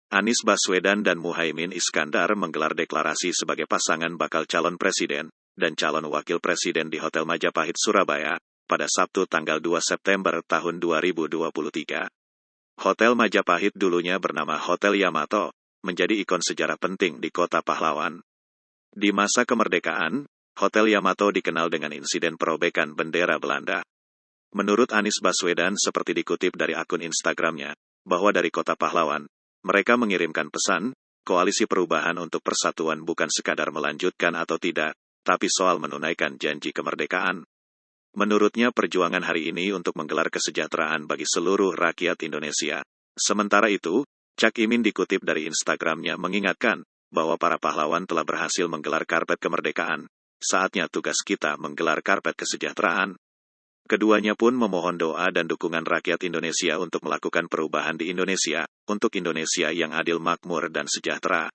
Anies Baswedan dan Muhaimin Iskandar menggelar deklarasi sebagai pasangan bakal calon presiden dan calon wakil presiden di Hotel Majapahit, Surabaya, pada Sabtu tanggal 2 September tahun 2023. Hotel Majapahit dulunya bernama Hotel Yamato, menjadi ikon sejarah penting di kota pahlawan. Di masa kemerdekaan, Hotel Yamato dikenal dengan insiden perobekan bendera Belanda. Menurut Anies Baswedan seperti dikutip dari akun Instagramnya, bahwa dari kota pahlawan, mereka mengirimkan pesan, koalisi perubahan untuk persatuan bukan sekadar melanjutkan atau tidak, tapi soal menunaikan janji kemerdekaan. Menurutnya perjuangan hari ini untuk menggelar kesejahteraan bagi seluruh rakyat Indonesia. Sementara itu, Cak Imin dikutip dari Instagramnya mengingatkan, bahwa para pahlawan telah berhasil menggelar karpet kemerdekaan. Saatnya tugas kita menggelar karpet kesejahteraan. Keduanya pun memohon doa dan dukungan rakyat Indonesia untuk melakukan perubahan di Indonesia, untuk Indonesia yang adil, makmur, dan sejahtera.